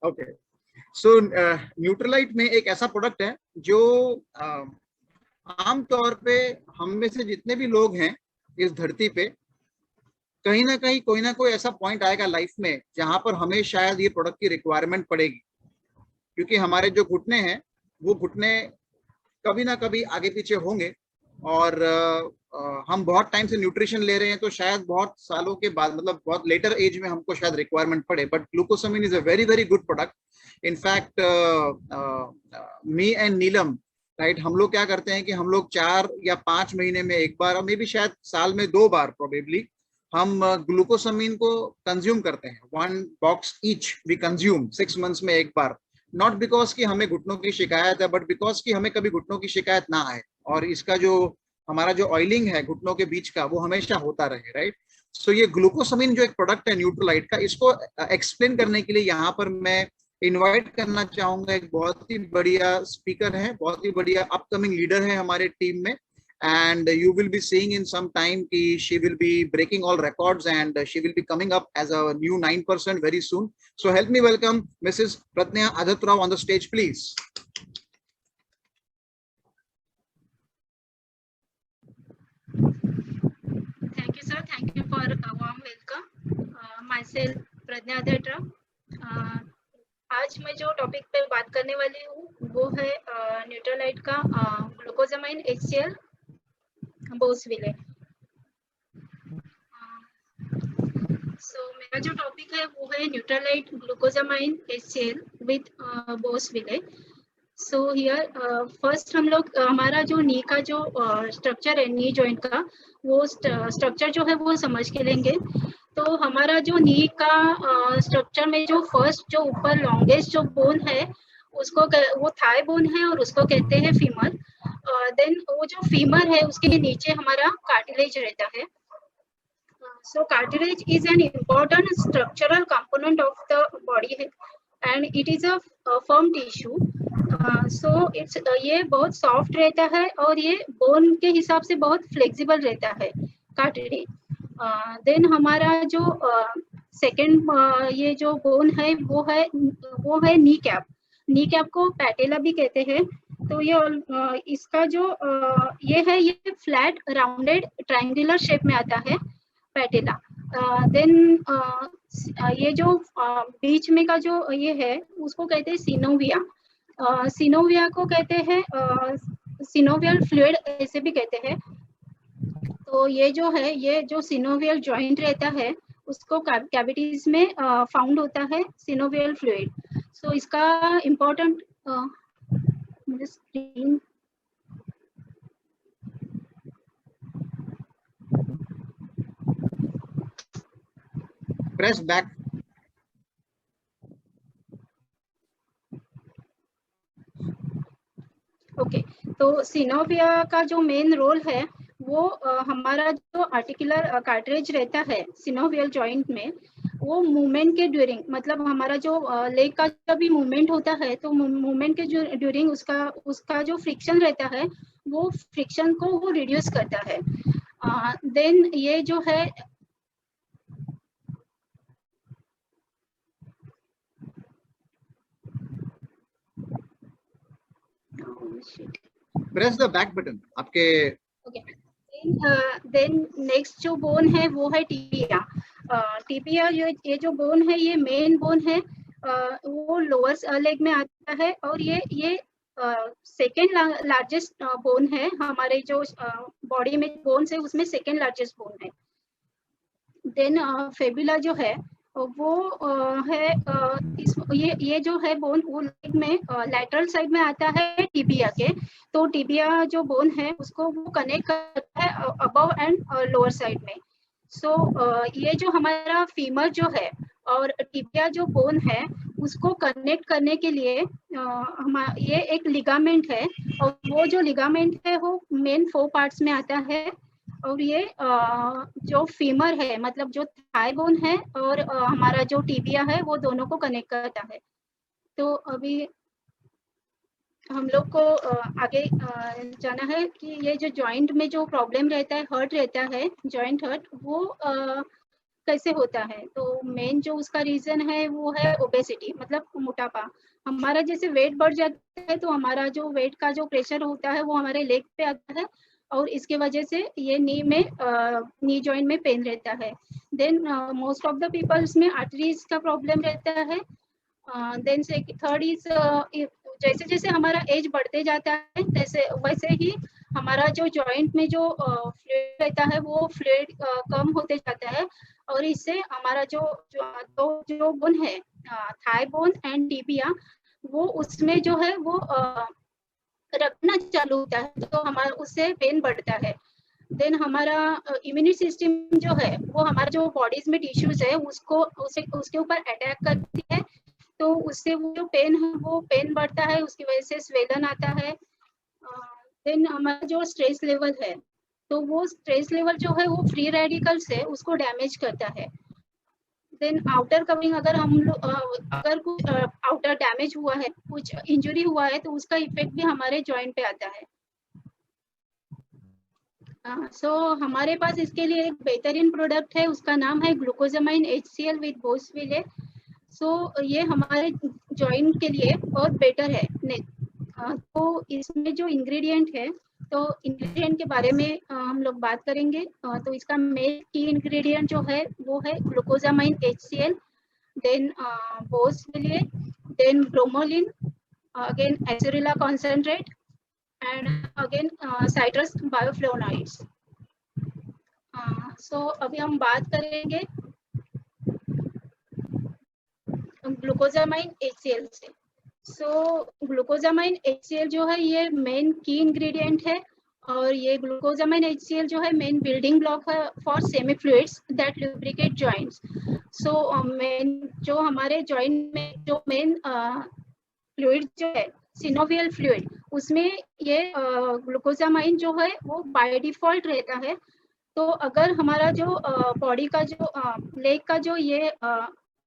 Okay, सो Nutrilite में एक ऐसा प्रोडक्ट है जो आमतौर पे हम में से जितने भी लोग हैं इस धरती पे, कहीं ना कहीं कोई ना कोई ऐसा पॉइंट आएगा लाइफ में जहां पर हमें शायद ये प्रोडक्ट की रिक्वायरमेंट पड़ेगी, क्योंकि हमारे जो घुटने हैं वो घुटने कभी ना कभी आगे पीछे होंगे, और हम बहुत टाइम से न्यूट्रिशन ले रहे हैं, तो शायद बहुत सालों के बाद, मतलब बहुत लेटर एज में हमको शायद रिक्वायरमेंट पड़े। But glucosamine is a very very good product. In fact me and Neelam, right, हम लोग क्या करते हैं कि हम लोग 4 या 5 महीने में एक बार, मे बी शायद साल में 2 बार प्रोबेबली, हम ग्लूकोसामिन को कंज्यूम करते हैं। 1 box each we consume 6 months में एक बार। नॉट बिकॉज कि हमें घुटनों की शिकायत है, बट बिकॉज कि हमें कभी घुटनों की शिकायत ना आए, और इसका जो हमारा जो ऑयलिंग है घुटनों के बीच का, वो हमेशा होता रहे, राइट। सो ये ग्लूकोसामिन जो एक प्रोडक्ट है न्यूट्रोलाइट का, इसको एक्सप्लेन करने के लिए यहाँ पर मैं इनवाइट करना चाहूंगा, एक बहुत ही बढ़िया स्पीकर है, बहुत ही बढ़िया अपकमिंग लीडर है हमारे टीम में, and you will be seeing in some time ki she will be breaking all records, and she will be coming up as a new 9% very soon. So help me welcome Mrs. Pratnya Adatrao on the stage, please. Thank you, sir. Thank you for a warm welcome. Myself Pratnya Adatrao. आज मैं जो topic पे बात करने वाली हूँ वो है न्यूट्रोलाइट का ग्लूकोजामाइन HCl बोसविले। मेरा जो टॉपिक है वो है Nutrilite glucosamine HCl with boswellia. So here first हम लोग हमारा जो नी का जो स्ट्रक्चर है, नी जॉइंट का, वो स्ट्रक्चर जो है वो समझ के लेंगे। तो हमारा जो नी का स्ट्रक्चर में जो फर्स्ट जो ऊपर लॉन्गेस्ट जो बोन है उसको वो थाई बोन है और उसको कहते हैं फीमर। देन वो जो फीमर है उसके नीचे हमारा कार्टिलेज रहता है। So cartilage is an important structural component of the body and it is a firm tissue. So it's ये बहुत सॉफ्ट रहता है और ये बोन के हिसाब से बहुत फ्लेक्सिबल रहता है कार्टिलेज। देन हमारा जो सेकंड ये जो बोन है वो है नी कैप। नी कैप को पैटेला भी कहते हैं। तो ये इसका जो ये है, ये फ्लैट राउंडेड ट्रायंगुलर शेप में आता है पैटेला। देन ये जो बीच में का जो ये है उसको कहते हैं सिनोविया। सिनोविया को कहते हैं सिनोवियल फ्लूइड ऐसे भी कहते हैं। तो ये जो है, ये जो सिनोवियल जॉइंट रहता है उसको कैविटीज में फाउंड होता है सिनोवियल फ्लूइड। सो इसका important screen Press back. Okay, तो सिनोविया का जो मेन रोल है वो हमारा जो आर्टिकुलर कार्टिलेज रहता है सिनोवियल जॉइंट में, वो मूवमेंट के ड्यूरिंग, मतलब हमारा जो लेग का जब भी मूवमेंट होता है तो मूवमेंट के ड्यूरिंग उसका जो फ्रिक्शन रहता है वो फ्रिक्शन को वो रिड्यूस करता है। देन ये जो है Press the back button आपके। ओके, देन नेक्स्ट जो बोन है वो है टिबिया। टिबिया ये जो बोन है ये मेन बोन है, वो लोअर लेग में आता है और ये सेकेंड लार्जेस्ट बोन है हमारे जो बॉडी में बोन्स है उसमें सेकेंड लार्जेस्ट बोन है। देन फेबुला जो है वो है ये जो है बोन वो लेग में लैटरल साइड में आता है टिबिया के। तो टिबिया जो बोन है उसको वो कनेक्ट करता है अबव एंड लोअर साइड में। सो ये जो हमारा फीमर जो है और टिबिया जो बोन है उसको कनेक्ट करने के लिए ये एक लिगामेंट है, और वो जो लिगामेंट है वो मेन 4 पार्ट्स में आता है। और ये जो फीमर है, मतलब जो थाई बोन है और हमारा जो टिबिया है, वो दोनों को कनेक्ट करता है। तो अभी हम लोग को आगे जाना है कि ये जो जॉइंट में जो प्रॉब्लम रहता है, हर्ट रहता है, जॉइंट हर्ट, वो कैसे होता है, तो मेन जो उसका रीजन है वो है ओबेसिटी, मतलब मोटापा। हमारा जैसे वेट बढ़ जाता है तो हमारा जो वेट का जो प्रेशर होता है वो हमारे लेग पे आता है, और इसके वजह से ये नी जॉइंट में पेन रहता है। Then most of the peoples में आर्टरीज का प्रॉब्लम रहता है। देन से थर्ड इज, जैसे जैसे हमारा एज बढ़ते जाता है वैसे वैसे ही हमारा जो जॉइंट में जो फ्लूइड रहता है वो फ्लूइड कम होते जाता है, और इससे हमारा जो जो बोन है, थाई बोन एंड टिबिया, वो उसमें जो है वो रखना चालू होता है, तो हमारा उससे पेन बढ़ता है। देन हमारा इम्यूनिटी सिस्टम जो है वो हमारा जो बॉडीज में टिश्यूज है उसको उसके ऊपर अटैक करती है, तो उससे वो जो पेन है वो पेन बढ़ता है, उसकी वजह से स्वेलन आता है। देन हमारा जो स्ट्रेस लेवल है, तो वो स्ट्रेस लेवल जो है वो फ्री रेडिकल्स है उसको डैमेज करता है। देन आउटर कवरिंग, अगर हम लोग अगर कुछ आउटर डैमेज हुआ है, कुछ इंजरी हुआ है, तो उसका इफेक्ट भी हमारे जॉइंट पे आता है। सो हमारे पास इसके लिए एक बेहतरीन प्रोडक्ट है, उसका नाम है ग्लूकोजामाइन HCl विद बोसविले। सो ये हमारे जॉइंट के लिए बहुत बेटर है। तो इसमें जो इंग्रेडिएंट है, तो इंग्रेडिएंट के बारे में हम लोग बात करेंगे। तो इसका मेन की इंग्रेडिएंट जो है वो है glucosamine HCl, then boswellia, then bromelain, again acerola concentrate, and again citrus bioflavonoids. So अभी हम बात करेंगे ग्लूकोजामाइन HCl से। सो ग्लूकोजामाइन HCl जो है ये मेन की इंग्रेडिएंट है, और ये ग्लूकोजामाइन HCl जो है मेन बिल्डिंग ब्लॉक है for semi fluids that lubricate joints. So main जो हमारे जॉइंट में जो मेन फ्लूइड जो है सिनोवियल फ्लूइड, उसमें ये ग्लूकोजामाइन जो है वो बाय डिफॉल्ट रहता है। तो अगर हमारा जो बॉडी का जो लेग का जो ये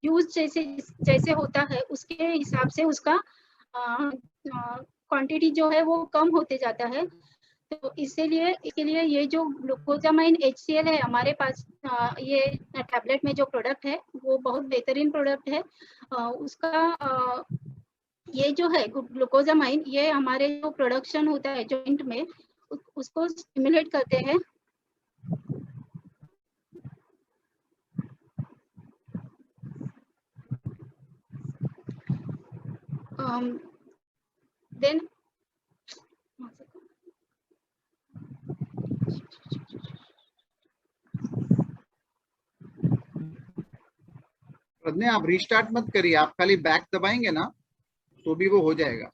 यूज जैसे जैसे होता है उसके हिसाब से उसका क्वांटिटी जो है वो कम होते जाता है। तो इसीलिए इसके लिए ये जो ग्लूकोजामाइन HCl है हमारे पास, ये टैबलेट में जो प्रोडक्ट है वो बहुत बेहतरीन प्रोडक्ट है। उसका ये जो है ग्लूकोजामाइन, ये हमारे जो प्रोडक्शन होता है जॉइंट में उसको स्टिमुलेट करते हैं। देन प्रज्ञा, आप रीस्टार्ट मत करिए, आप खाली बैक दबाएंगे ना तो भी वो हो जाएगा।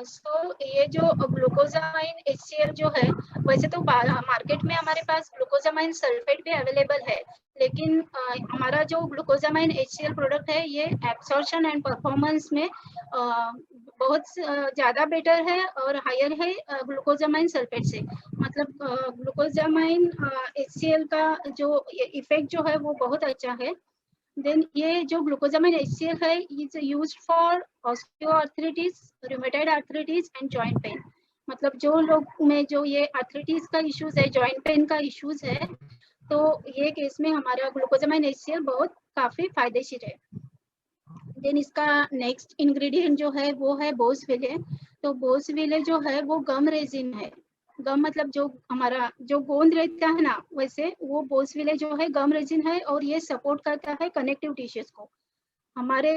सो ये जो ग्लूकोजामाइन HCl जो है, वैसे तो मार्केट में हमारे पास ग्लूकोजामाइन सल्फेट भी अवेलेबल है, लेकिन हमारा जो ग्लूकोजामाइन HCl प्रोडक्ट है ये एब्सॉर्प्शन एंड परफॉर्मेंस में बहुत ज़्यादा बेटर है और हायर है ग्लूकोजामाइन सल्फेट से। मतलब ग्लूकोजामाइन HCl का जो इफेक्ट जो है वो बहुत अच्छा है। देन ये जो ग्लूकोजामाइन HCl है is used for osteoarthritis, rheumatoid arthritis and joint pain. मतलब जो लोग में जो ये आर्थराइटिस का इश्यूज है, जॉइंट पेन का इश्यूज है, तो ये केस में हमारा ग्लूकोजामाइन HCl बहुत काफी फायदेशीर है। देन इसका नेक्स्ट इंग्रेडिएंट जो है वो है बोसविले। तो बोसविले जो है वो गम रेजिन है। गम मतलब जो हमारा जो गोंद रहता है ना, वैसे वो बोसविले जो है गम रेजिन है, और ये सपोर्ट करता है कनेक्टिव टिश्यूज को। हमारे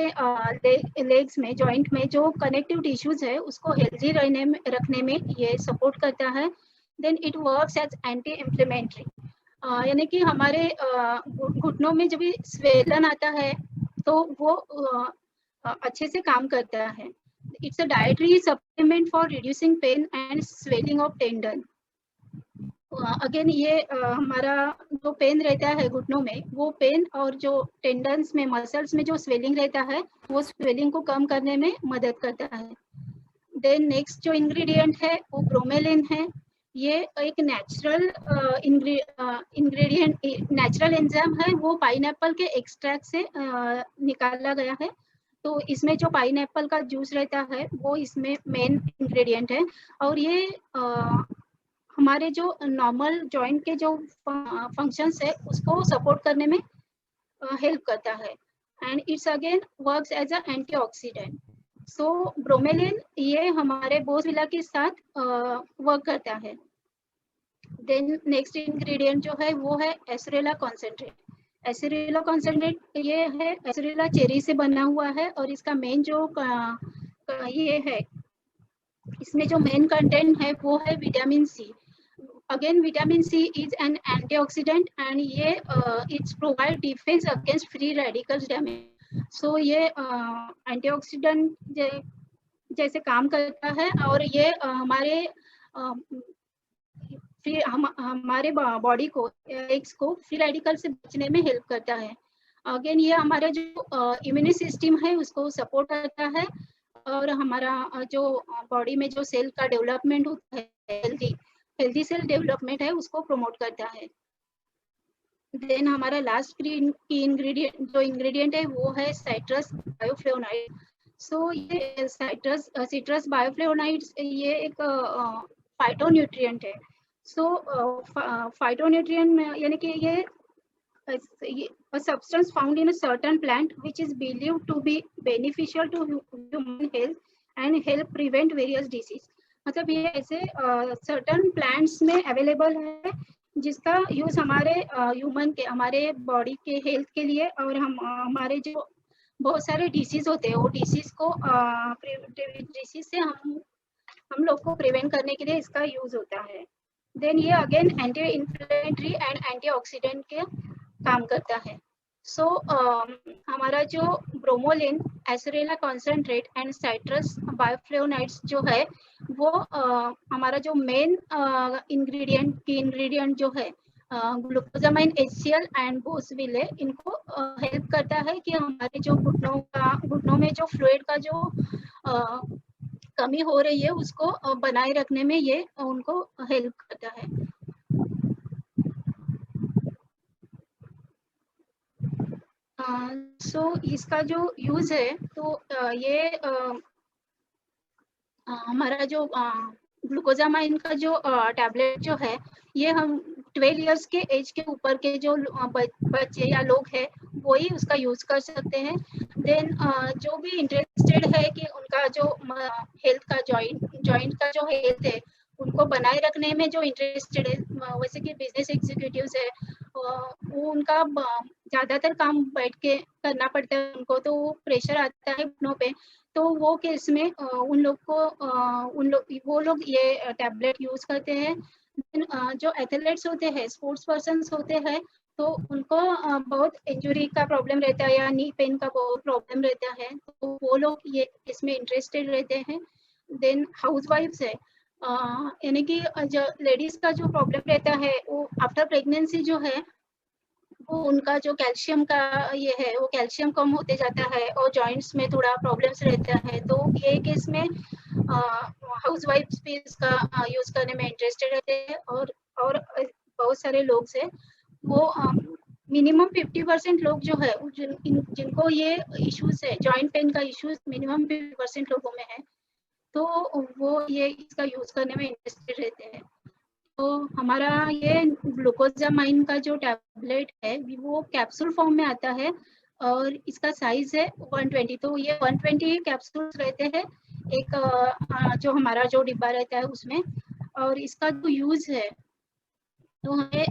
लेग्स में जॉइंट में जो कनेक्टिव टिश्यूज है उसको हेल्दी रखने में ये सपोर्ट करता है। Then it works as anti inflammatory, यानी कि हमारे घुटनों में जब भी स्वेलन आता है तो वो अच्छे से काम करता है। It's a dietary supplement for reducing pain and swelling of tendon. Again ये हमारा जो पेन रहता है घुटनों में, वो पेन और जो टेंडन्स में मसल्स में जो स्वेलिंग रहता है वो स्वेलिंग को कम करने में मदद करता है। देन नेक्स्ट जो इंग्रेडिएंट है वो ब्रोमेलिन है। ये एक नेचुरल इंग्रेडिएंट, नेचुरल एंजाइम है, वो पाइनएप्पल के एक्सट्रैक्ट से निकाला गया है। तो इसमें जो पाइनएप्पल का जूस रहता है वो इसमें मेन इंग्रेडिएंट है, और ये हमारे जो नॉर्मल जॉइंट के जो फंक्शंस है उसको सपोर्ट करने में हेल्प करता है, and it's again works as a antioxidant. So bromelain ये हमारे बोसविला के साथ वर्क करता है। देन नेक्स्ट इंग्रेडिएंट जो है वो है एस्पेरेला कॉन्सेंट्रेट। एस्पेरेला कॉन्सेंट्रेट ये है एस्पेरेला चेरी से बना हुआ है, और इसका मेन जो ये है, इसमें जो मेन कंटेंट है वो है vitamin C. Again vitamin C is an antioxidant, and ये it's provide defence against free radicals damage. So ये एंटीऑक्सीडेंट जैसे काम करता है, और ये हमारे बॉडी को एग्स को फ्री रेडिकल से बचने में हेल्प करता है। अगेन ये हमारे जो इम्यून सिस्टम है उसको सपोर्ट करता है, और हमारा जो बॉडी में जो सेल का डेवलपमेंट होता है, हेल्दी सेल डेवलपमेंट है, उसको प्रमोट करता है। देन हमारा लास्ट की इंग्रेडिएंट है वो है साइट्रस बायोफ्लेवोनाइड। सो ये सिट्रस बायोफ्लेवोनाइड्स ये एक फाइटोन्यूट्रिएंट है। सो फाइटोन्यूट्रिएंट यानी कि ये a substance found in a certain plant which is believed to be beneficial to human health and help prevent various disease। मतलब ये ऐसे certain plants में available है जिसका यूज हमारे ह्यूमन के, हमारे बॉडी के हेल्थ के लिए, और हमारे जो बहुत सारे डिसीज होते हैं वो डिसीज से हम लोग को प्रिवेंट करने के लिए इसका यूज होता है। देन ये again anti inflammatory and antioxidant के काम करता है। सो हमारा जो ब्रोमोलिन, एस्पेरेला कॉन्सेंट्रेट एंड साइट्रस बायोफ्लेवोनाइड्स जो है वो हमारा जो मेन इंग्रेडिएंट जो है ग्लूकोजामाइन HCl एंड बोसविले, इनको हेल्प करता है कि हमारे जो घुटनों में जो फ्लूइड का जो कमी हो रही है उसको बनाए रखने में ये उनको हेल्प करता है। सो इसका जो यूज है तो ये हमारा जो ग्लूकोजामाइन का जो टैबलेट जो है ये हम 12 इयर्स के एज के ऊपर के जो बच्चे या लोग हैं वो ही उसका यूज कर सकते हैं। देन जो भी इंटरेस्टेड है कि उनका जो हेल्थ का जॉइंट का जो हेल्थ है उनको बनाए रखने में जो इंटरेस्टेड है, वैसे कि बिजनेस एग्जीक्यूटिव्स है, वो उनका ज्यादातर काम बैठ के करना पड़ता है उनको, तो वो प्रेशर आता है घुटनों पे, तो वो केस में वो लोग ये टैबलेट यूज करते हैं। जो एथलीट्स होते हैं, स्पोर्ट्स पर्सन्स होते हैं, तो उनको बहुत इंजुरी का प्रॉब्लम रहता है या नी पेन का बहुत प्रॉब्लम रहता है, तो वो लोग ये इसमें इंटरेस्टेड रहते हैं। देन हाउसवाइफ्स है, यानी कि जो लेडीज का जो प्रॉब्लम रहता है वो आफ्टर प्रेगनेंसी जो है वो उनका जो कैल्शियम का ये है वो कैल्शियम कम होते जाता है और जॉइंट्स में थोड़ा प्रॉब्लम्स रहता है, तो ये केस में हाउसवाइफ्स भी इसका यूज करने में इंटरेस्टेड रहते हैं। और बहुत सारे लोग से वो मिनिमम 50% लोग जो है जिनको ये इश्यूज है, जॉइंट पेन का इश्यूज मिनिमम 50% लोगों में है, तो वो ये इसका यूज करने में इंटरेस्टेड रहते हैं। तो हमारा ये ग्लूकोजामाइन का जो टैबलेट है वो कैप्सूल फॉर्म में आता है और इसका साइज है 120, तो ये 120 कैप्सूल्स रहते हैं एक जो हमारा जो डिब्बा रहता है उसमें। और इसका जो यूज है तो हमें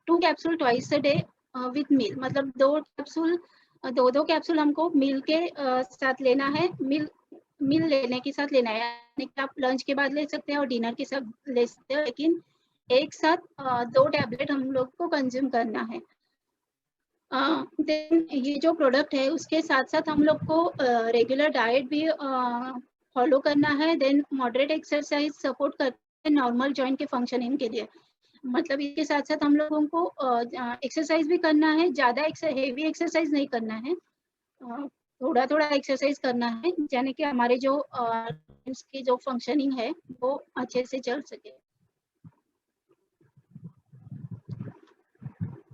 2 capsule twice a day with meal, मतलब 2 कैप्सूल हमको मील के साथ लेना है, मील लेने के साथ लेना है, यानी कि आप लंच के बाद ले सकते हैं और डिनर के साथ ले सकते हैं, लेकिन एक साथ 2 टैबलेट हम लोग को कंज्यूम करना है। देन ये जो प्रोडक्ट है उसके साथ साथ हम लोग को रेगुलर डाइट भी फॉलो करना है। देन मॉडरेट एक्सरसाइज सपोर्ट करते हैं नॉर्मल जॉइंट के फंक्शनिंग के लिए, मतलब इसके साथ साथ हम लोगों को एक्सरसाइज भी करना है, ज़्यादा हेवी एक्सरसाइज नहीं करना है, थोड़ा थोड़ा एक्सरसाइज करना है, यानी कि हमारे जो की जो फंक्शनिंग है वो अच्छे से चल सके।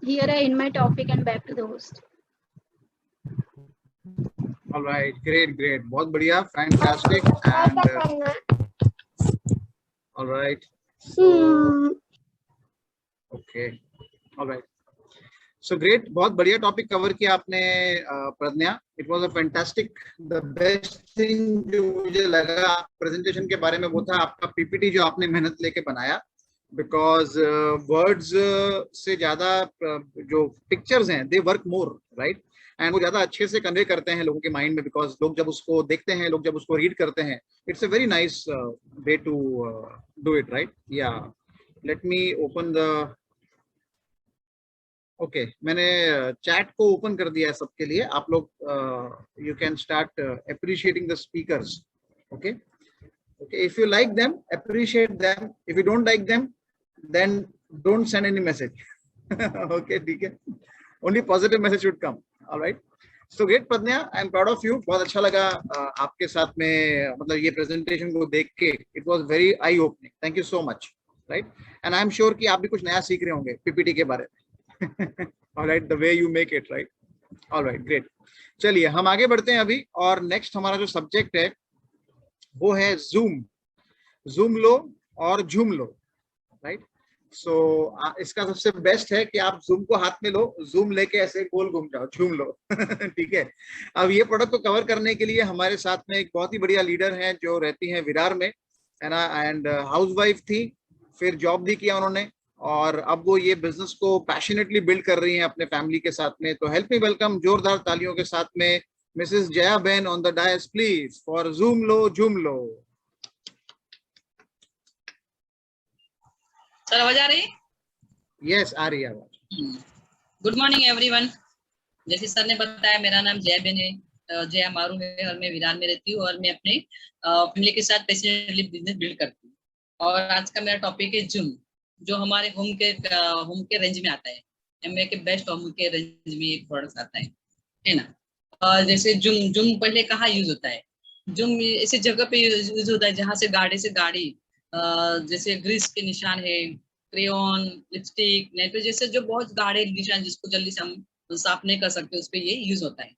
Here I end my topic and back to the host. All right, great, बहुत बढ़िया, fantastic, and all right, okay, alright, so great, बहुत बढ़िया टॉपिक कवर किया आपने Pragya. It was a fantastic. The best thing जो मुझे लगा प्रेजेंटेशन के बारे में वो था आपका पीपीटी जो आपने मेहनत लेके बनाया, बिकॉज वर्ड्स से ज्यादा जो पिक्चर्स हैं they work more, right, and वो ज्यादा अच्छे से कन्वे करते हैं लोगों के माइंड में, बिकॉज लोग जब उसको देखते हैं, लोग जब उसको रीड करते हैं, it's a very nice way to do it, right. या let me open the, okay, मैंने चैट को ओपन कर दिया है सबके लिए। आप लोग you can start appreciating the speakers. Okay, okay, if you like them, appreciate them. If you don't like them, then don't send any message. Okay, ठीक है, only positive message should come. All right, so great Pragya, I am proud of you। बहुत अच्छा लगा आपके साथ में, मतलब ये प्रेजेंटेशन को देख के, it was very eye opening। Thank you so much, right, and I am sure कि आप भी कुछ नया सीख रहे होंगे पीपीटी के बारे में। All right, the way you make it, right? All right, great। चलिए हम आगे बढ़ते हैं अभी, और नेक्स्ट हमारा जो सब्जेक्ट है वो है जूम। जूम लो और झूम लो, राइट। सो इसका सबसे बेस्ट है कि आप जूम को हाथ में लो, जूम लेके ऐसे गोल घूम जाओ, झूम लो। ठीक है। अब ये प्रोडक्ट को कवर करने के लिए हमारे साथ में एक बहुत ही बढ़िया लीडर है जो रहती हैं विरार में, है ना, एंड हाउसवाइफ थी, फिर जॉब भी किया उन्होंने, और अब वो ये बिजनेस को पैशनेटली बिल्ड कर रही हैं अपने फैमिली के साथ में। तो हेल्प मी वेलकम जोरदार तालियों के साथ में Mrs Jaya ben on the dais please for जूम लो झूम लो। सर आवाज आ रही है? यस, आ रही है आवाज। Good morning everyone. जैसे सर ने बताया, मेरा नाम जया बेन है, जया मारू है, और मैं विरार में रहती हूँ, और मैं अपने फैमिली के साथ पैशनेटली बिजनेस बिल्ड करती हूँ। और आज का मेरा टॉपिक है जूम, जो हमारे होम के रेंज में आता है। एमवे के बेस्ट होम के रेंज में एक प्रोडक्ट आता है ना। और जैसे जूम पहले कहाँ यूज होता है? जूम ऐसी जगह पे यूज होता है जहाँ से गाड़ी जैसे ग्रीस के निशान है, क्रेयॉन, लिपस्टिक, नहीं तो जैसे जो बहुत गाढ़े निशान जिसको जल्दी से हम साफ नहीं कर सकते, उस पर ये यूज होता है।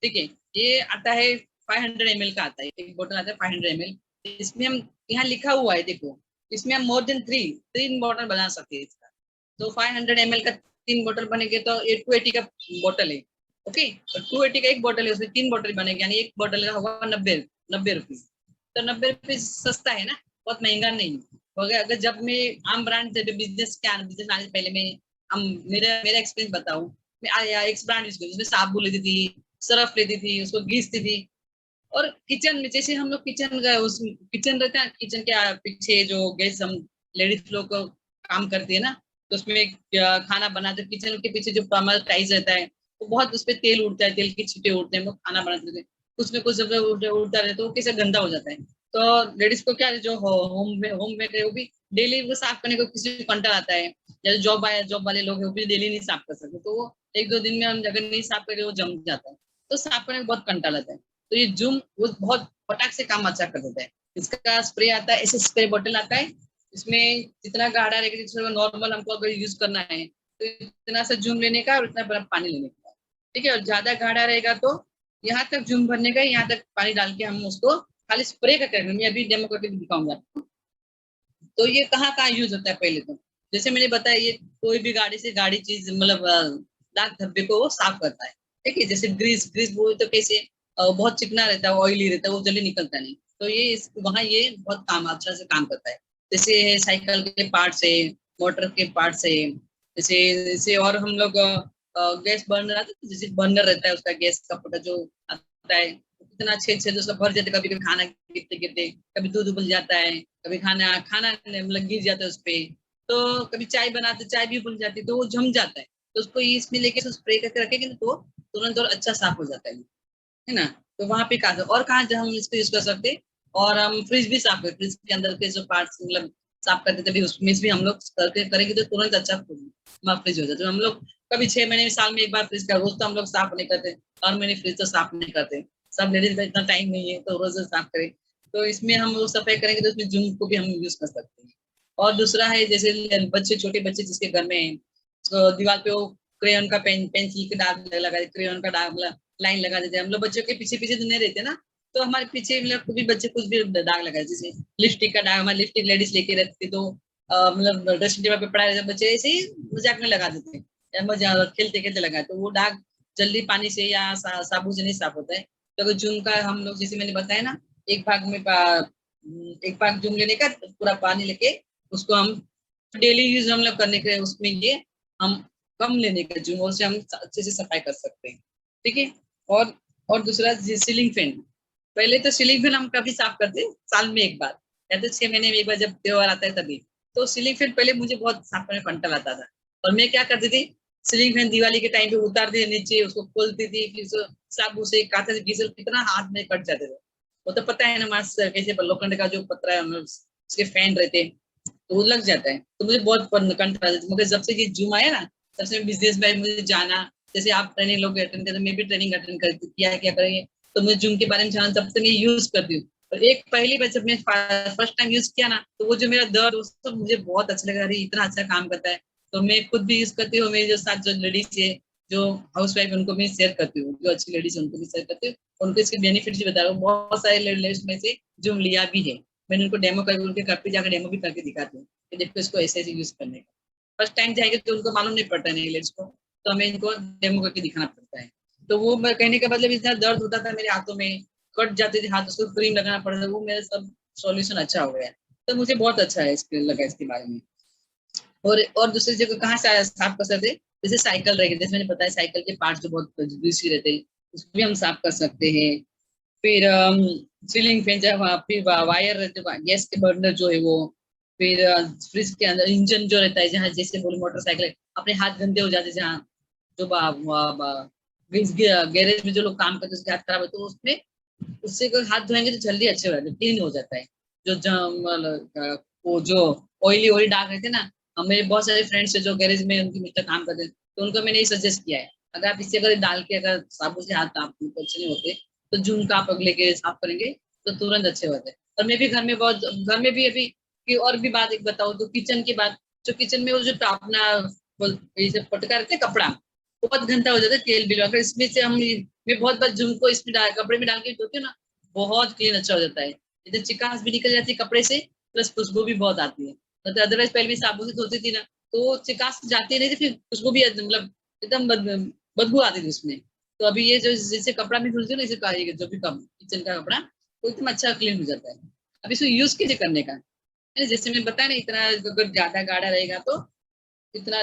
ठीक है, ये आता है 500 ml का आता है, एक बोतल आता है 500 ml। इसमें हम, यहाँ लिखा हुआ है देखो, इसमें हम मोर देन 3 बोतल बना सकते हैं इसका। तो 500 ml का 3 बोतल बनेंगे तो ये 280 का बोतल है। ओके, और 280 का एक बोतल है, उसमें 3 बोतल बनेगी, यानी एक बोतल का होगा 90 रुपीज। तो 90 रुपीज सस्ता है ना, बहुत महंगा नहीं। अगर जब मैं आम ब्रांड से बिजनेस आने से पहले मैं मेरा एक्सपीरियंस बताऊं, मैं एक ब्रांड यूज करती, उसमें साबुन लेती थी, सरफ लेती थी, उसको घिसती थी। और किचन में जैसे हम लोग किचन रहता है, किचन के पीछे जो गैस हम लेडीज लोग काम करती है ना, तो उसमें खाना बनाते, किचन के पीछे जो हमारा टाइल्स रहता है, तो बहुत उसपे तेल उड़ता है, तेल के छींटे उड़ते हैं, हम लोग खाना बनाते थे, कुछ में कुछ जब उड़ता रहता है तो वो कैसे गंदा हो जाता है। तो लेडीज को क्या, जो होम मेड है, वो भी डेली वो साफ करने को किसी को कंटाल आता है, या जॉब वाले लोग हैं वो भी डेली नहीं साफ कर सकते, तो वो 1-2 दिन में हम अगर नहीं साफ करके वो जम जाता है, तो साफ करने में बहुत कंटाल आता है। तो ये जूम वो बहुत फटाक से काम अच्छा कर देता है। इसका स्प्रे आता है, ऐसे स्प्रे बॉटल आता है, इसमें जितना गाढ़ा रहेगा, जितना नॉर्मल हमको अगर यूज करना है तो इतना सा जूम लेने का और इतना बड़ा पानी लेने का। ठीक है, और ज्यादा गाढ़ा रहेगा तो यहाँ तक जूम भरने का, यहाँ तक पानी डाल के हम उसको खाली स्प्रे का करेंगे। मैं अभी डेमो करके दिखाऊंगा। तो ये कहाँ यूज होता है? पहले तो जैसे मैंने बताया, ये कोई भी गाड़ी चीज, मतलब दाग धब्बे को वो साफ करता है। ठीक है, जैसे ग्रीस वो तो कैसे बहुत चिकना रहता है, ऑयली रहता है, वो जल्दी निकलता नहीं, तो ये वहाँ ये बहुत अच्छा से काम करता है। जैसे साइकिल के पार्ट्स है, मोटर के पार्ट्स है, जैसे और हम लोग गैस बर्नर आता है, जैसे बर्नर रहता है, उसका गैस का पता जो आता है, इतना अच्छे से उसका भर जाते, कभी कभी खाना गिरते गिरते, कभी दूध उबल जाता है, कभी खाना मतलब गिर जाता है उस पे, तो कभी चाय बनाते चाय भी उबल जाती है, तो वो जम जाता है, तो उसको इसमें लेके स्प्रे करके रखेंगे तो तुरंत और अच्छा साफ हो जाता है ना। तो वहां पे कहाँ हम इसको यूज कर सकते हैं। और हम फ्रिज भी साफ करते, फ्रिज के अंदर के जो पार्ट्स मतलब साफ करते थे, उसमें भी हम लोग करेंगे तो तुरंत अच्छा फ्रिज हो जाता है। हम लोग कभी 6 महीने साल में एक बार फ्रिज का, रोज तो हम लोग साफ नहीं करते, हर महीने फ्रिज तो साफ नहीं करते, सब लेडीज का इतना टाइम नहीं है तो रोज साफ करें। तो इसमें हम लोग सफाई करेंगे तो इसमें जूम को भी हम यूज कर सकते हैं। और दूसरा है, जैसे छोटे बच्चे जिसके घर में है, तो दीवार पे वो क्रेयन का पेंसिल के दाग लगा, क्रेयन का दाग लाइन लगा देते हैं हम लोग। बच्चों के पीछे पीछे तो नहीं रहते ना, तो हमारे पीछे भी बच्चे कुछ भी दाग लगाए, जैसे लिपस्टिक का दाग, हमारी लिपस्टिक लेडीज लेके रहती, तो मतलब ड्रेसिंग टेबल पे पड़ा रहता बच्चे ऐसे ही मजाक में लगा देते हैं या मजाक खेलते खेलते लगाते, तो वो दाग जल्दी पानी से या साबुन से नहीं साफ होता है। तो अगर जूम का हम लोग जैसे मैंने बताया ना, एक भाग में एक भाग जूम लेने का पूरा पानी लेके उसको हम डेली यूज हम लोग करने के उसमें ये हम कम लेने का जूम, और से हम अच्छे से सफाई कर सकते हैं। ठीक है। और दूसरा सीलिंग फैन, पहले तो सीलिंग फैन हम काफी साफ करते साल में एक बार या तो 6 महीने में एक बार, जब त्योहार आता है तभी। तो सीलिंग फैन पहले मुझे बहुत साफ करने में कंटाल आता था, और मैं क्या करती थी, सीलिंग फैन दिवाली के टाइम पे उतारती थी नीचे, उसको खोलती थी, फिर उसको साबुन से काटते थे, गीजर कितना हाथ में कट जाते थे। वो तो पता है ना मास कैसे लोखंड का जो पतरा है उसके फैन रहते हैं, तो वो लग जाता है। तो मुझे बहुत कंटाल, मगर जब से ये जूम आया ना, तब से बिजनेस में मुझे जाना, जैसे आप ट्रेनिंग लोग अटेंड करते, मैं भी ट्रेनिंग अटेंड करती, क्या करेंगे, तो मुझे जूम के बारे में जाना, तब से मैं यूज करती हूँ। और एक पहली बार जब मैं फर्स्ट टाइम यूज किया ना, तो वो जो मेरा दर्द दोस्तों मुझे बहुत अच्छा लगा, अरे इतना अच्छा काम करता है। तो मैं खुद भी यूज करती हूँ, मेरे जो साथ जो लेडीज है, जो हाउस वाइफ, उनको मैं शेयर करती हूँ, जो अच्छी लेडीज उनको भी शेयर करती हूँ, उनको इसके बेनिफिट भी बता रहा हूँ। बहुत सारे लेडीज में से जो लिया भी है, मैंने उनको डेमो करके उनके घर पे जाकर डेमो भी करके दिखाती हूँ कि देखो इसको ऐसे ऐसे यूज करने का। फर्स्ट टाइम जाएंगे तो उनको मालूम नहीं पड़ता नहीं लेडीज को, तो हमें इनको डेमो करके दिखाना पड़ता है। तो वो मैं कहने का मतलब इतना दर्द होता था मेरे हाथों में, कट जाते थे हाथ, उसको क्रीम लगाना पड़ता था, वो मेरा सब सॉल्यूशन अच्छा हो गया। तो मुझे बहुत अच्छा है इसके लगा इसके बारे में। और दूसरी जगह कहाँ से साफ कर सकते हैं, जैसे साइकिल रहेगी, जैसे मैंने बताया साइकिल के पार्ट जो बहुत ग्रीसी रहते हैं, उसको भी हम साफ कर सकते हैं। फिर सीलिंग फैन जो है, फिर वायर जो गैस के बर्नर जो है वो, फिर फ्रिज के अंदर इंजन जो रहता है, जहाँ जैसे बोले मोटरसाइकिल है, अपने हाथ गंदे हो जाते हैं, जहाँ जो गैरेज में जो लोग काम करते हैं उसके हाथ खराब होते, तो उसमें उससे कोई हाथ धोएंगे तो जल्दी अच्छे हो जाते हैं, क्लीन हो जाता है। वो जो ऑयली ऑयली दाग रहते हैं ना, मेरे बहुत सारे फ्रेंड्स है जो गैरेज में उनकी मिस्टर काम करते हैं, तो उनको मैंने ये सजेस्ट किया है, अगर आप इससे अगर डाल के अगर साबुन से हाथ आप अच्छे नहीं होते, तो जूम का आप लेके साफ करेंगे तो तुरंत अच्छे होते हैं। और मैं भी घर में भी अभी की और भी बात एक बताऊँ तो किचन की बात, जो किचन में वो जो अपना पटका रहते कपड़ा, वो बहुत गंदा हो जाता है तेल बिल, अगर इसमें से हम, मैं बहुत बार जूम को इसमें कपड़े में डाल के धोती हूँ ना, बहुत क्लीन अच्छा हो जाता है, इधर चिकास भी निकल जाती है कपड़े से, प्लस खुशबू भी बहुत आती है। मतलब अदरवाइज पहले भी साबुन से धोती थी ना, तो चिकास जाती नहीं थी, फिर खुशबू भी मतलब एकदम बदबू आती थी उसमें। तो अभी ये जो जैसे कपड़ा भी धुलती हूँ ना, इसे जो भी किचन का कपड़ा, वो एकदम अच्छा क्लीन हो जाता है। अब इसको यूज कैसे करने का है, जैसे मैं बताया ना, इतना अगर ज्यादा गाढ़ा रहेगा तो इतना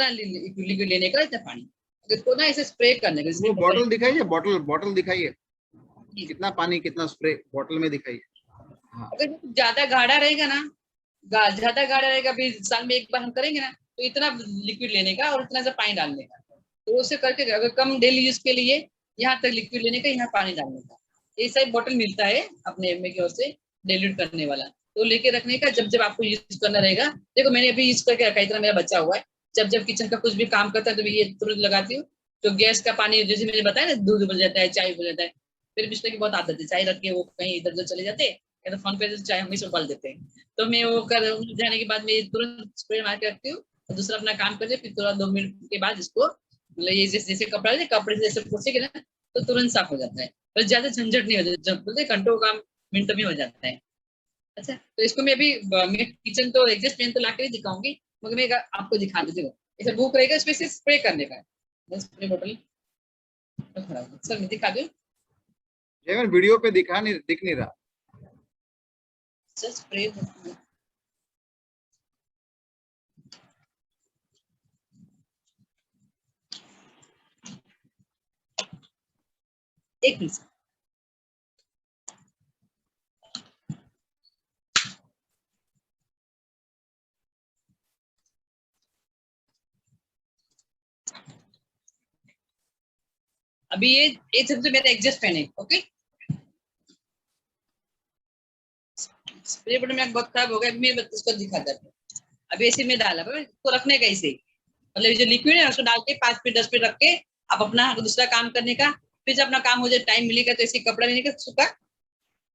लिक्विड लेने का, इतना पानी, इसको ना ऐसे स्प्रे करने का। वो बॉटल दिखाइए, बॉटल बॉटल दिखाइए, कितना पानी कितना स्प्रे बॉटल में दिखाइए। हाँ। अगर ज्यादा गाढ़ा रहेगा ना, ज्यादा गाढ़ा रहेगा, फिर साल में एक बार हम करेंगे ना, तो इतना लिक्विड लेने का और इतना सा पानी डालने का, तो उससे करके अगर कम डेली यूज के लिए यहाँ तक लिक्विड लेने का, यहाँ पानी डालने का, ऐसा एक बॉटल मिलता है अपने एमए की ओर से, डाइल्यूट करने वाला, तो लेके रखने का, जब जब आपको यूज करना रहेगा। देखो मैंने अभी यूज करके रखा, इतना मेरा बचा हुआ है, जब जब किचन का कुछ भी काम करता है तो ये तुरंत लगाती हूँ। तो गैस का पानी जैसे मैंने बताया ना, दूध उबल जाता है, चाय उबल जाता है, मेरे बिस्तर की बहुत आदत है, चाय रख के वो कहीं इधर उधर चले जाते हैं, या तो फोन पे चाय हमेशा उबाल देते हैं, तो मैं वो कर जाने के बाद मैं तुरंत स्प्रे मार के रखती हूँ, और दूसरा अपना काम करके फिर तुरंत 2 मिनट के बाद इसको, मतलब ये जैसे जैसे कपड़ा है कपड़े से जैसे पोछेगे ना, तो तुरंत साफ हो जाता है, बस ज्यादा झंझट नहीं हो जाता, जब बोलते घंटों काम मिनटों में हो जाता है। अच्छा, तो इसको मैं अभी मैं किचन तो एग्जस्ट फैन तो ला के दिखाऊंगी, मगर मैं आपको दिखा देती हूँ, ऐसे बुक रहेगा इसमें से स्प्रे करने का, बस स्प्रे बोतल सर मैं दिखा दूँ, जयवन वीडियो पे दिख नहीं रहा। सर स्प्रे एक मिनट, अभी ये सब तो मेरा एग्जस्ट फैन है। ओके, स्प्रे बॉटल में बहुत खराब हो गया, मैं इसको दिखाता हूँ। अभी ऐसे में डाला इसको रखने का, ऐसे मतलब जो लिक्विड है उसको डाल के 5 मिनट 10 मिनट रख के आप अपना दूसरा काम करने का, फिर जब अपना काम हो जाए टाइम मिलेगा तो ऐसे कपड़ा लेने का, सूखा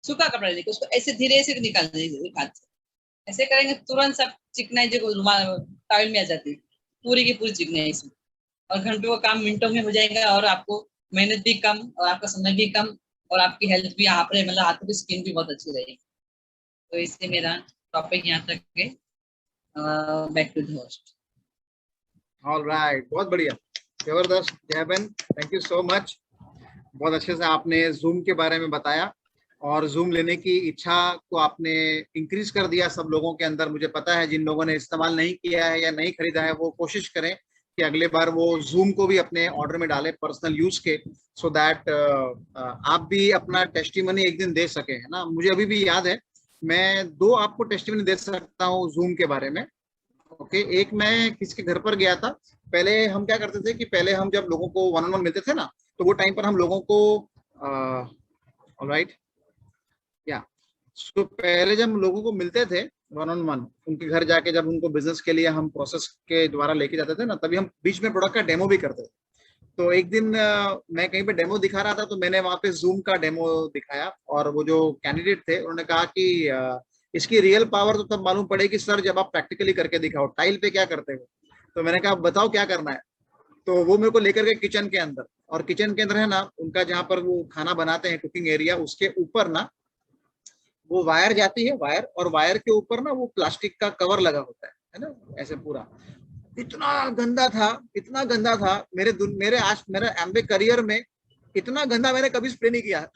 सूखा कपड़ा लेने का, उसको ऐसे धीरे से निकाल देंगे हाथ से, ऐसे करेंगे तुरंत सब चिकनाई जो रुमाल टॉवल में आ जाती है, पूरी की पूरी चिकनाई इसमें, और घंटों का काम मिनटों में हो जाएगा, और आपको मेहनत भी कम और आपका समय भी कम, और आपकी हेल्थ भी यहाँ पर मतलब हाथों की स्किन भी बहुत अच्छी रहेगी। तो इससे मेरा टॉपिक यहाँ तक है। back to the host. All right, बहुत बढ़िया, जबरदस्त जया बहन, थैंक यू सो मच। बहुत अच्छे से आपने जूम के बारे में बताया और जूम लेने की इच्छा को आपने इंक्रीज कर दिया सब लोगों के अंदर। मुझे पता है जिन लोगों ने इस्तेमाल नहीं किया है या नहीं खरीदा है वो कोशिश करें कि अगले बार वो जूम को भी अपने ऑर्डर में डालें पर्सनल यूज के, सो दैट आप भी अपना टेस्टिमनी एक दिन दे सके, है ना। मुझे अभी भी याद है, मैं 2 आपको टेस्टिमनी दे सकता हूँ जूम के बारे में। ओके, एक मैं किसी के घर पर गया था। पहले हम क्या करते थे कि पहले हम जब लोगों को 1-on-1 मिलते थे ना, तो वो टाइम पर हम लोगों को ऑलराइट या सो पहले जब हम लोगों को मिलते थे 1-on-1, उनके घर जाके जब उनको बिजनेस के लिए हम प्रोसेस के द्वारा लेके जाते थे ना, तभी हम बीच में प्रोडक्ट का डेमो भी करते थे। तो एक दिन मैं कहीं पे डेमो दिखा रहा था, तो मैंने वहां पे जूम का डेमो दिखाया और वो जो कैंडिडेट थे उन्होंने कहा कि इसकी रियल पावर तो तब मालूम पड़ेगी सर जब आप प्रैक्टिकली करके दिखाओ, टाइल पे क्या करते हो। तो मैंने कहा बताओ क्या करना है। तो वो मेरे को लेकर के किचन के अंदर, और किचन के अंदर है ना उनका जहाँ पर वो खाना बनाते हैं कुकिंग एरिया, उसके ऊपर ना वो वायर जाती है, वायर, और वायर के ऊपर ना वो प्लास्टिक का कवर लगा होता है ना, ऐसे पूरा। इतना गंदा था, इतना गंदा था। मेरे एमबे करियर में इतना गंदा मैंने कभी स्प्रे नहीं किया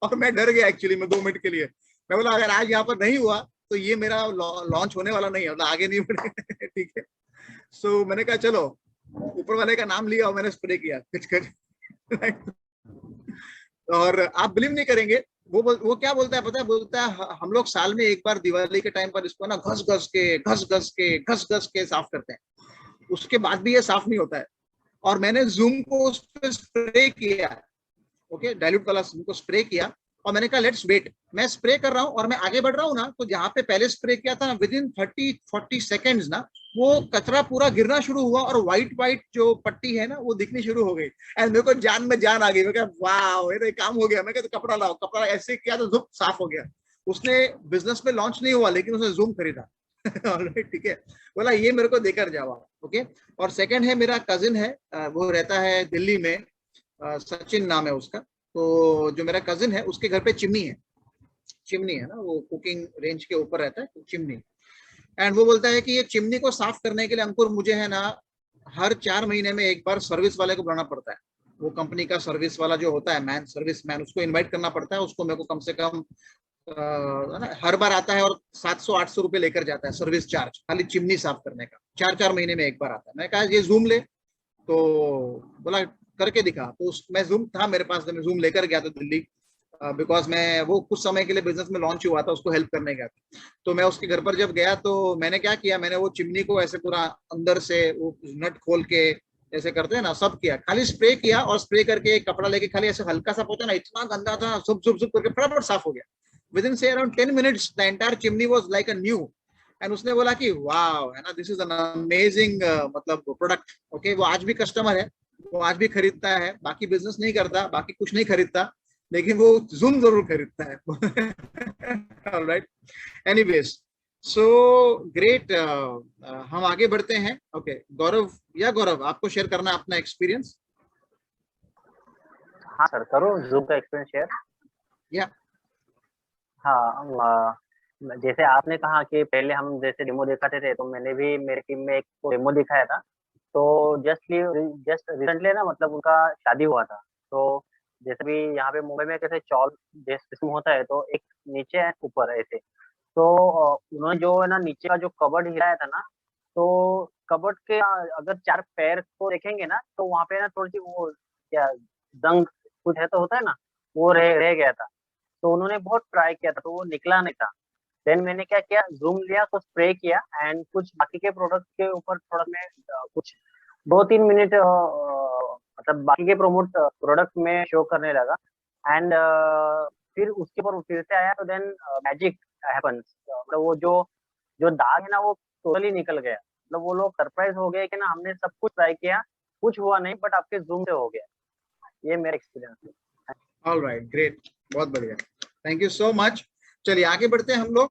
और मैं डर गया एक्चुअली में 2 मिनट के लिए। मैं बोला अगर आज यहाँ पर नहीं हुआ तो ये मेरा लॉन्च होने वाला नहीं है, मतलब आगे नहीं बढ़े ठीक है। सो मैंने कहा चलो, ऊपर वाले का नाम लिया और मैंने स्प्रे किया कुछ कर और आप बिलीव नहीं करेंगे, वो क्या बोलता है पता है, बोलता है हम लोग साल में एक बार दिवाली के टाइम पर इसको ना घस घस के साफ करते हैं, उसके बाद भी ये साफ नहीं होता है। और मैंने जूम को उस पर स्प्रे किया, ओके, डाइल्यूट वाला जूम को स्प्रे किया और मैंने कहा लेट्स वेट। मैं स्प्रे कर रहा हूँ और मैं आगे बढ़ रहा हूँ ना, तो जहां पे पहले स्प्रे किया था विद इन 30-40 सेकेंड्स ना वो कचरा पूरा गिरना शुरू हुआ और व्हाइट जो पट्टी है ना वो दिखनी शुरू हो गई। एंड मेरे को जान में जान आ गई, मैं कहा वाह ये काम हो गया। मैं कहता कपड़ा लाओ, कपड़ा ऐसे किया तो धूप साफ हो गया। उसने बिजनेस में लॉन्च नहीं हुआ लेकिन उसने जूम खरीदा ठीक है, बोला ये मेरे को देकर जाओ। ओके, और सेकंड है मेरा कजिन है, वो रहता है दिल्ली में, सचिन नाम है उसका। तो जो मेरा कजिन है उसके घर पे चिमनी है ना, वो कुकिंग रेंज के ऊपर रहता है चिमनी। एंड वो बोलता है कि ये चिमनी को साफ करने के लिए अंकुर मुझे है ना हर 4 महीने में एक बार सर्विस वाले को बुलाना पड़ता है। वो कंपनी का सर्विस वाला जो होता है सर्विस मैन, उसको इन्वाइट करना पड़ता है। उसको मेरे को कम से कम हर बार आता है और 700-800 रुपए लेकर जाता है सर्विस चार्ज, खाली चिमनी साफ करने का। 4-4 महीने में एक बार आता है। मैं कहा ये जूम ले, तो बोला करके दिखा। तो मैं जूम था मेरे पास, मैं जूम लेकर गया था दिल्ली, बिकॉज मैं वो कुछ समय के लिए बिजनेस में लॉन्च हुआ था, उसको हेल्प करने गया था। तो मैं उसके घर पर जब गया तो मैंने क्या किया, मैंने वो चिमनी को ऐसे पूरा अंदर से वो नट खोल के ऐसे करते हैं ना, सब किया, खाली स्प्रे किया और स्प्रे करके कपड़ा लेके खाली ऐसे हल्का सा पोंछा ना, इतना गंदा था, सुप करके फटाफट साफ हो गया। विद इन से around 10 minutes the entire chimney was like a new. And उसने बोला कि वाव, है ना, दिस इज एन अमेजिंग मतलब प्रोडक्ट। ओके, वो आज भी कस्टमर है, वो आज भी खरीदता है, बाकी बिजनेस नहीं करता, बाकी कुछ नहीं खरीदता, लेकिन वो जूम जरूर खरीदता है ऑलराइट, एनीवेज, सो ग्रेट। हम आगे बढ़ते हैं। ओके, गौरव आपको शेयर करना है अपना एक्सपीरियंस। हाँ सर, करो जूम का एक्सपीरियंस शेयर। या हाँ, जैसे आपने कहा कि पहले हम जैसे डेमो दिखाते थे, तो मैंने भी मेरे टीम में एक डेमो दिखाया था। तो जस्ट रिसेंटली ना, मतलब उनका शादी हुआ था। तो जैसे भी यहाँ पे मुंबई में कैसे चौल सिस्टम होता है, तो एक नीचे है ऊपर ऐसे। तो उन्होंने जो है ना नीचे का जो कबर्ड हिलाया था ना, तो कबर्ड के अगर 4 पैर को देखेंगे ना, तो वहाँ पे ना थोड़ी सी वो क्या जंग कुछ है तो होता है ना, वो रह गया था। तो उन्होंने बहुत ट्राई किया था, तो वो निकला नहीं था। देन मैंने क्या किया, जूम लिया तो स्प्रे किया एंड कुछ बाकी के प्रोडक्ट के ऊपर थोड़ा मैं कुछ 2-3 मिनट मतलब बाकी के प्रोडक्ट में शो करने लगा। एंड फिर उसके ऊपर फिर से आया, तो देन मैजिक हैपेंस। मतलब वो जो दाग है ना वो टोटली निकल गया। मतलब वो लोग सरप्राइज हो गए कि ना हमने सब कुछ ट्राई किया, कुछ हुआ नहीं, बट आपके जूम से हो गया। ये मेरा एक्सपीरियंस है। ऑलराइट, ग्रेट, बहुत बढ़िया, थैंक यू सो मच। चलिए आगे बढ़ते हैं हम लोग।